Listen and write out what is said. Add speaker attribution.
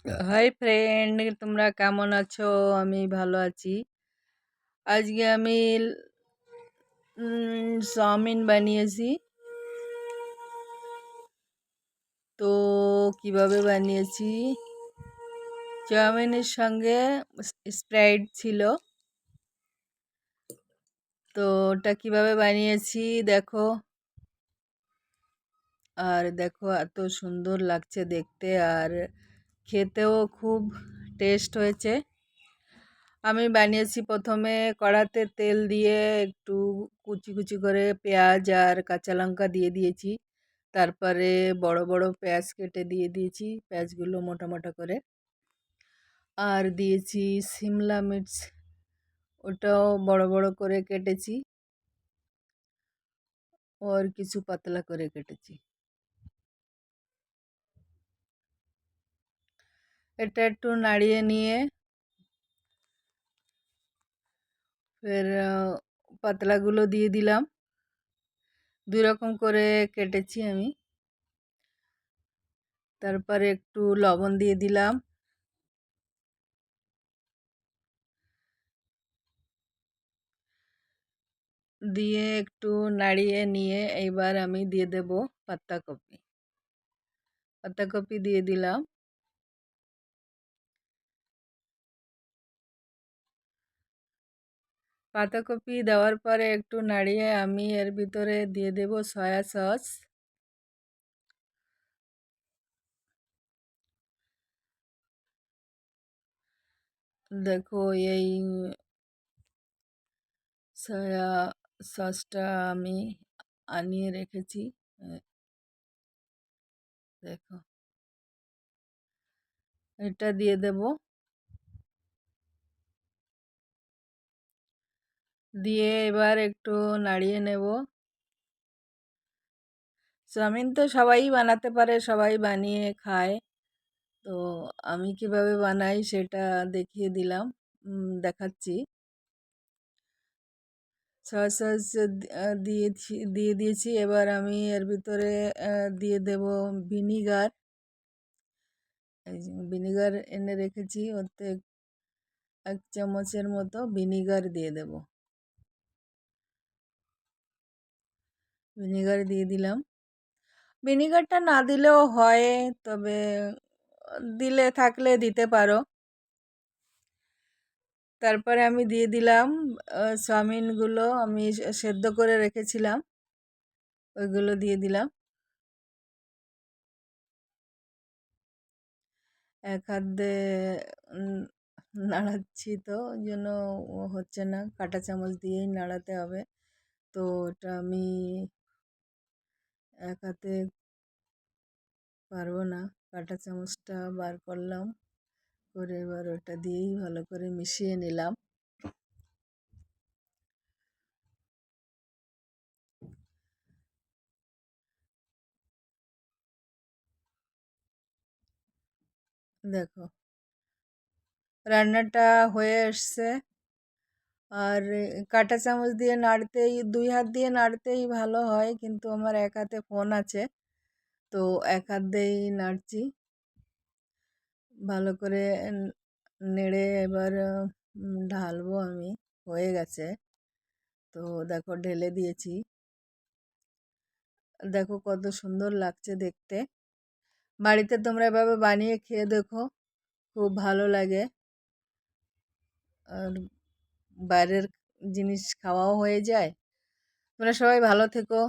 Speaker 1: Hi friend, তোমরা কেমন আছো? আমি ভালো আছি। আজকে আমি চাউমিন বানিয়েছি। তো কিভাবে বানিয়েছি? চাউমিনের সঙ্গে স্প্রাইট ছিল। তো ওটা কিভাবে বানিয়েছি দেখো। আর দেখো, এত সুন্দর লাগছে দেখতে, আর খেতেও খুব টেস্ট হয়েছে। আমি বানিয়েছি, প্রথমে কড়াতে তেল দিয়ে একটু কুচি কুচি করে পেঁয়াজ আর কাঁচা লঙ্কা দিয়ে দিয়েছি। তারপরে বড় বড় পেঁয়াজ কেটে দিয়ে দিয়েছি, পেঁয়াজগুলো মোটা মোটা করে। আর দিয়েছি সিমলা মির্চ, ওটাও বড় বড় করে কেটেছি, আর কিছু পাতলা করে কেটেছি। এটা একটু নাড়িয়ে নিয়ে ফের পাতলাগুলো দিয়ে দিলাম। দুই রকম করে কেটেছি আমি। তারপরে একটু লবণ দিয়ে দিলাম। দিয়ে একটু নাড়িয়ে নিয়ে এইবার আমি দিয়ে দেব পাতাকপি। পাতাকপি দিয়ে দিলাম। পাতাকপি দেওয়ার পরে একটু নাড়িয়ে আমি এর ভিতরে দিয়ে দেব সয়া সস। দেখো, এই সয়া সসটা আমি আনিয়ে রেখেছি। দেখো, এটা দিয়ে দেব। দিয়ে এবার একটু নাড়িয়ে নেব। চাউমিন তো সবাই বানাতে পারে, সবাই বানিয়ে খায়। তো আমি কিভাবে বানাই সেটা দেখিয়ে দিলাম, দেখাচ্ছি। সয়া সস দিয়ে দিয়েছি। এবার আমি এর ভিতরে দিয়ে দেব ভিনিগার। এই যে ভিনিগার এনে রেখেছি, ওতে 1 চামচের মতো ভিনিগার দিয়ে দেব। ভিনিগার দিয়ে দিলাম। ভিনিগারটা না দিলেও হয়, তবে থাকলে দিতে পারো। তারপরে আমি দিয়ে দিলাম চাউমিনগুলো আমি সেদ্ধ করে রেখেছিলাম, ওইগুলো দিয়ে দিলাম। এক হাত দিয়ে নাড়াচ্ছি, তো ওই জন্য হচ্ছে না, কাঁটা চামচ দিয়েই নাড়াতে হবে। তো ওটা আমি এক হাতে পারবো না, কাঁটা চামচটা বার করলাম, করে এবার ওটা দিয়েই ভালো করে মিশিয়ে নিলাম। দেখো, রান্নাটা হয়ে এসছে। আর কাঁটা চামচ দিয়ে নাড়তেই, 2 হাত দিয়ে নাড়তেই ভালো হয়, কিন্তু আমার এক হাতে ফোন আছে, তো এক হাত দিয়েই নাড়ছি। ভালো করে নেড়ে এবার ঢালবো আমি। হয়ে গেছে। তো দেখো, ঢেলে দিয়েছি। দেখো কত সুন্দর লাগছে দেখতে। বাড়িতে তোমরা এভাবে বানিয়ে খেয়ে দেখো, খুব ভালো লাগে। আর বাইরের জিনিস খাওয়াও হয়ে যায়। তোমরা সবাই ভালো থেকো।